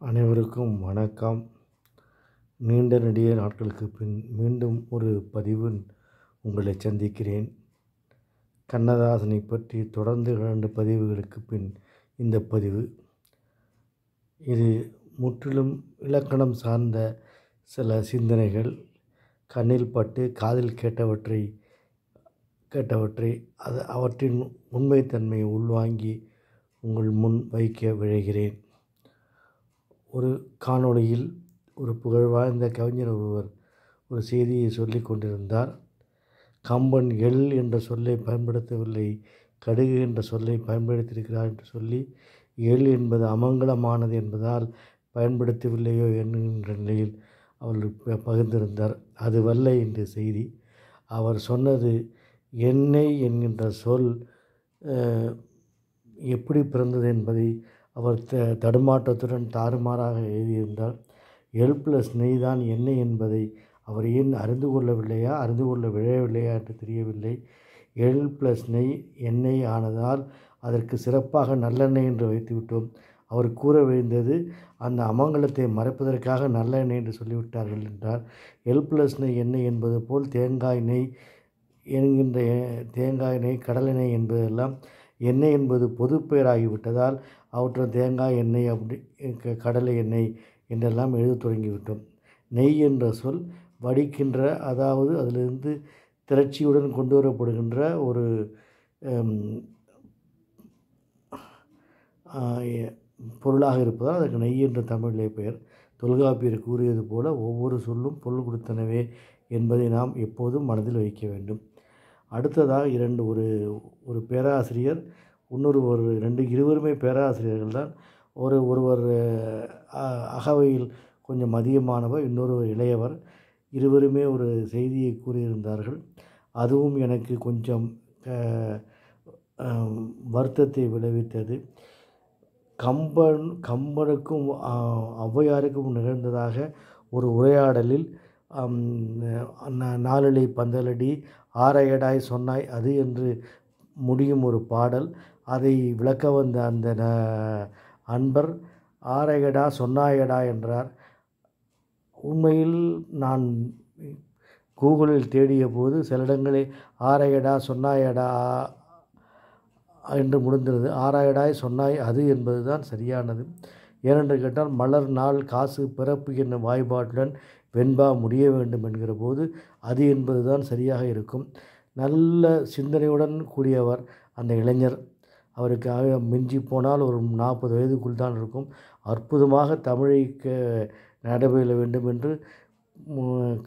அனைவருக்கும் வணக்கம். நீண்ட நெடிய நாட்களுக்கு பின் மீண்டும் ஒரு பதிவில் உங்களை சந்திக்கிறேன். கண்ணதாசனை பற்றி தொடர்ந்து 2 பதிவுகளுக்கு பின் இந்த பதிவு. இது முற்றிலும் இலக்கணம் சார்ந்த சில சிந்தனைகள், கண்ணில் பட்டு காதில் கேட்டவற்றை அவற்றின் உண்மைத்தன்மையை உள்வாங்கி உங்கள் முன் வைக்க விழைகிறேன். ஒரு காணொளியில் ஒரு புகழ்வாய்ந்த கவிஞர் ஒருவர் ஒரு செய்தியை சொல்லிக் கொண்டிருந்தார். கம்பன் எள் என்ற சொல்லை பயன்படுத்தவில்லை, கடுகு என்ற சொல்லை பயன்படுத்தியிருக்கிறார் என்று சொல்லி, எள் என்பது அமங்கலமானது என்பதால் பயன்படுத்தவில்லையோ என்கின்ற நிலையில் அவர் பகிர்ந்திருந்தார். அதுவல்ல என்ற செய்தி. அவர் சொன்னது, எண்ணெய் என்கின்ற சொல் எப்படி பிறந்தது என்பதை அவர் தடுமாற்றத்துடன் தாறுமாறாக எழுதியிருந்தார். எள் ப்ளஸ் நெய் தான் எண்ணெய் என்பதை அவர் ஏன் அறிந்து கொள்ள விழையவில்லையா என்று தெரியவில்லை. எள் ப்ளஸ் நெய் எண்ணெய் ஆனதால் அதற்கு சிறப்பாக நல்லெண்ணெய் என்று வைத்துவிட்டோம். அவர் கூற விழுந்தது, அந்த அமங்கலத்தை மறைப்பதற்காக நல்லெண்ணெய் என்று சொல்லிவிட்டார்கள் என்றார். எள் ப்ளஸ் நெய் எண்ணெய் என்பது போல் தேங்காய் நெய், கடலெண்ணெய் என்பதெல்லாம் எண்ணெய் என்பது பொது பெயராகிவிட்டதால் அவற்றை தேங்காய் எண்ணெய், அப்படி கடலை எண்ணெய் என்றெல்லாம் எழுத தொடங்கிவிட்டோம். நெய் என்ற சொல் வடிக்கின்ற, அதாவது அதிலிருந்து திரட்சியுடன் கொண்டு வரப்படுகின்ற ஒரு பொருளாக இருப்பதால் அதற்கு நெய் என்ற தமிழிலே பெயர். தொல்காப்பியர் கூறியது போல ஒவ்வொரு சொல்லும் பொருள் கொடுத்தனவே என்பதை நாம் எப்போதும் மனதில் வைக்க வேண்டும். அடுத்ததாக ஒரு பேராசிரியர், இருவருமே பேராசிரியர்கள் தான். ஒருவர் அகவையில் கொஞ்சம் அதிகமானவர், இன்னொருவர் இளையவர். இருவருமே ஒரு செய்தியை கூறியிருந்தார்கள். அதுவும் எனக்கு கொஞ்சம் வருத்தத்தை விளைவித்தது. கம்பனுக்கும் ஔவையாருக்கும் நிகழ்ந்ததாக ஒரு உரையாடலில் நாலடி பந்தலடி ஆரையடாய் சொன்னாய் அது என்று முடியும் ஒரு பாடல். அதை விளக்க வந்த அந்த அன்பர் ஆரையடா சொன்னாயடா என்றார். உண்மையில் நான் கூகுளில் தேடிய போது சில இடங்களில் ஆரையடா சொன்னாயடா என்று முடிந்தது. ஆராயடாய் சொன்னாய் அது என்பது தான் சரியானது. ஏனென்று கேட்டால், மலர் நாள் காசு பிறப்பு என்னும் வாய்பாட்டுடன் வெண்பா முடிய வேண்டும் என்கிற போது அது என்பது தான் சரியாக இருக்கும். நல்ல சிந்தனையுடன் கூடியவர் அந்த இளைஞர். அவருக்கு மிஞ்சி போனால் ஒரு 40 வயதுக்குள் தான் இருக்கும். அற்புதமாக தமிழை நடைபெற வேண்டும் என்று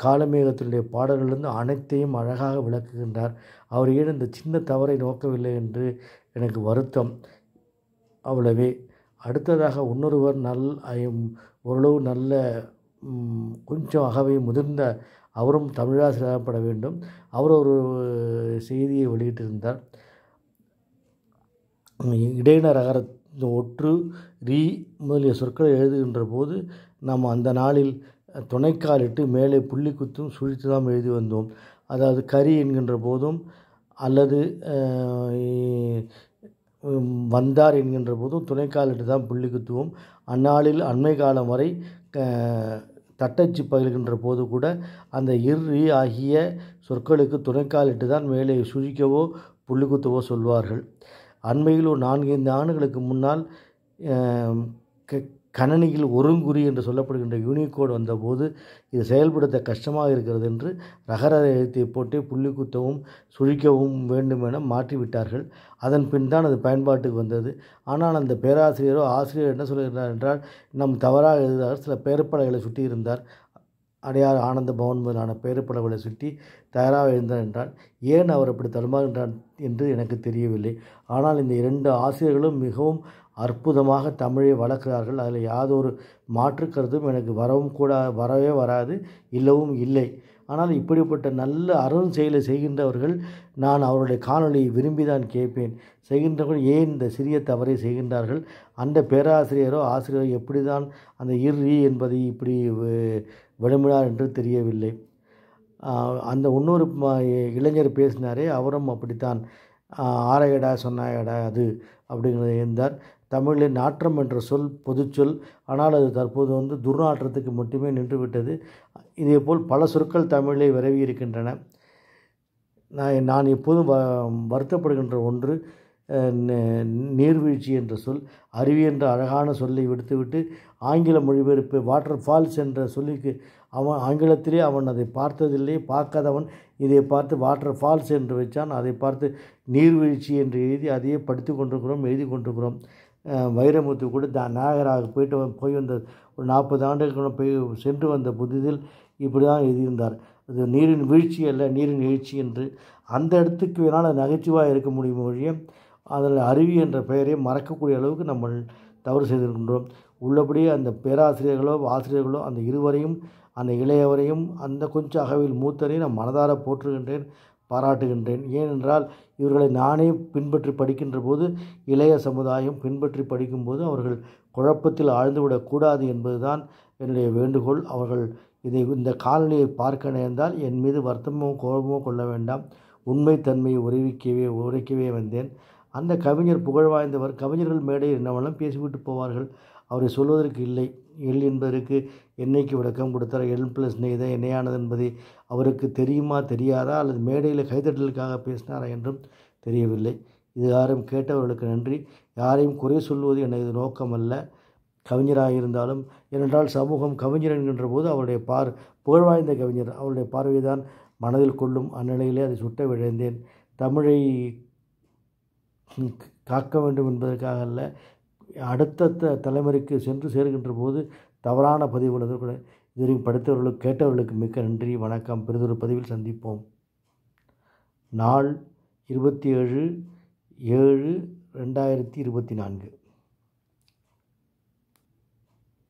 காலமேகத்தினுடைய பாடல்களிலிருந்து அனைத்தையும் அழகாக விளக்குகின்றார். அவர் ஏன் இந்த சின்ன தவறை நோக்கவில்லை என்று எனக்கு வருத்தம். அவ்வளவே. அடுத்ததாக இன்னொருவர் ஓரளவு நல்ல கொஞ்சம் அகவை முதிர்ந்த, அவரும் தமிழாசிரியராகப்பட வேண்டும். அவர் ஒரு செய்தியை வெளியிட்டிருந்தார். இடையினர் அகர ஒற்று ரீ முதலிய சொற்களை எழுதுகின்ற போது நாம் அந்த நாளில் துணைக்காலிட்டு மேலே புள்ளி குத்தும் சுழித்து தான் எழுதி வந்தோம். அதாவது கரி என்கின்ற போதும் அல்லது வந்தார் என்கின்ற போதும் துணைக்காலிட்டு தான் புள்ளி குத்துவோம். அந்நாளில் அண்மை காலம் வரை தட்டச்சு பயில்கின்ற போது கூட அந்த இர் ஆகிய சொற்களுக்கு துணைக்காலிட்டு தான் மேலே சுழிக்கவோ புள்ளி குத்தவோ சொல்வார்கள். அண்மையில் ஒரு 4-5 ஆண்டுகளுக்கு முன்னால் கணனியில் ஒருங்குறி என்று சொல்லப்படுகின்ற யூனிகோடு வந்தபோது இது செயல்படுத்த கஷ்டமாக இருக்கிறது என்று ரகர எழுத்தை போட்டு புள்ளி குத்தவும் சுழிக்கவும் வேண்டும் என மாற்றிவிட்டார்கள். அதன் பின் தான் அது பயன்பாட்டுக்கு வந்தது. ஆனால் அந்த ஆசிரியர் என்ன சொல்கிறார் என்றால், நம் தவறாக எழுதுகிறார். சில பெயர்ப்பலகைகளை சுட்டியிருந்தார். அடையார் ஆனந்த பவன் முதலான பெயர்ப்பலகைகளை சுட்டி தயாராக எழுந்தார் என்றால், ஏன் அவர் அப்படி தடுமாறுகின்றார் என்று எனக்கு தெரியவில்லை. ஆனால் இந்த 2 ஆசிரியர்களும் மிகவும் அற்புதமாக தமிழை வளர்க்கிறார்கள். அதில் யாதொரு மாற்று கருத்தும் எனக்கு வரவே வராது, இல்லவும் இல்லை. ஆனால் இப்படிப்பட்ட நல்ல அருண் செயலை செய்கின்றவர்கள், நான் அவருடைய காணொலியை விரும்பி தான் கேட்பேன். செய்கின்றவர்கள் ஏன் இந்த சிறிய தவறை செய்கின்றார்கள்? அந்த பேராசிரியரோ ஆசிரியரோ எப்படி தான் அந்த என்பதை இப்படி விளம்பினார் என்று தெரியவில்லை. அந்த இன்னொரு இளைஞர் பேசினாரே, அவரும் அப்படித்தான் ஆரையடா சொன்னாயடா அது அப்படிங்கிறத இருந்தார். தமிழில் நாற்றம் என்ற சொல் பொதுச்சொல். ஆனால் அது தற்போது துர்நாற்றத்துக்கு மட்டுமே நின்றுவிட்டது. இதேபோல் பல சொற்கள் தமிழிலே விரவி இருக்கின்றன. நான் எப்போதும் வருத்தப்படுகின்ற ஒன்று, நீர்வீழ்ச்சி என்ற சொல், அருவி என்ற அழகான சொல்லை விடுத்துவிட்டு ஆங்கில மொழிபெயர்ப்பு வாட்டர் ஃபால்ஸ் என்ற சொல்லிக்கு ஆங்கிலத்திலே அவன் அதை பார்த்ததில்லை, பார்க்காதவன் இதை பார்த்து வாட்டர் ஃபால்ஸ் என்று வைத்தான். அதை பார்த்து நீர்வீழ்ச்சி என்று எழுதி அதையே படித்து கொண்டிருக்கிறோம், எழுதி கொண்டிருக்கிறோம். வைரமுத்து கூட நாகராக போய் வந்த ஒரு 40 ஆண்டுகளுக்கு போய் சென்று வந்த புதிதில் இப்படி தான் எழுதியிருந்தார். அது நீரின் வீழ்ச்சி அல்ல, நீரின் எழுச்சி என்று. அந்த இடத்துக்கு வேணால் நகைச்சுவாக இருக்க முடியும் ஒழிய அதில் அருவி என்ற பெயரை மறக்கக்கூடிய அளவுக்கு நம்ம தவறு செய்திருக்கின்றோம். உள்ளபடியே அந்த பேராசிரியர்களோ ஆசிரியர்களோ அந்த இருவரையும், அந்த இளையவரையும், அந்த கொஞ்சம் அகவில் மூத்தரையும் நான் மனதார போற்றுகின்றேன், பாராட்டுகின்றேன். ஏனென்றால் இவர்களை நானே பின்பற்றி படிக்கின்ற போது, இளைய சமுதாயம் பின்பற்றி படிக்கும்போது அவர்கள் குழப்பத்தில் ஆழ்ந்துவிடக்கூடாது என்பதுதான் என்னுடைய வேண்டுகோள். அவர்கள் இந்த காலனியை பார்க்க நேர்ந்தால் என் மீது வருத்தமோ கோபமோ கொள்ள வேண்டாம். உண்மைத்தன்மையை உரைக்கவே வந்தேன். அந்த கவிஞர் புகழ்வாய்ந்தவர். கவிஞர்கள் மேடையில் என்னவெல்லாம் பேசிவிட்டு போவார்கள். அவரை சொல்வதற்கு இல்லை. எள் என்பதற்கு என்னைக்கு விளக்கம் கொடுத்தார். எள் ப்ளஸ் நெய் தான் எண்ணெயானது என்பதை அவருக்கு தெரியுமா தெரியாதா, அல்லது மேடையில் கைதட்டலுக்காக பேசினாரா என்றும் தெரியவில்லை. இது யாரும் கேட்டவர்களுக்கு நன்றி. யாரையும் குறை சொல்வது எனது நோக்கமல்ல. கவிஞராக இருந்தாலும், ஏனென்றால் சமூகம் கவிஞர் என்கின்ற போது அவருடைய புகழ்வாய்ந்த கவிஞர், அவருடைய பார்வைதான் மனதில் கொள்ளும். அந்நிலையிலே அதை சுட்ட விழைந்தேன். தமிழை காக்க வேண்டும் என்பதற்காக அல்ல, அடுத்த தலைமுறைக்கு சென்று சேர்கின்ற போது தவறான பதிவுகள் கூட. இதுவரைக்கும் படித்தவர்களுக்கு கேட்டவர்களுக்கு மிக்க நன்றி, வணக்கம். பெரிதொரு பதிவில் சந்திப்போம். நாள் 27/7/2024.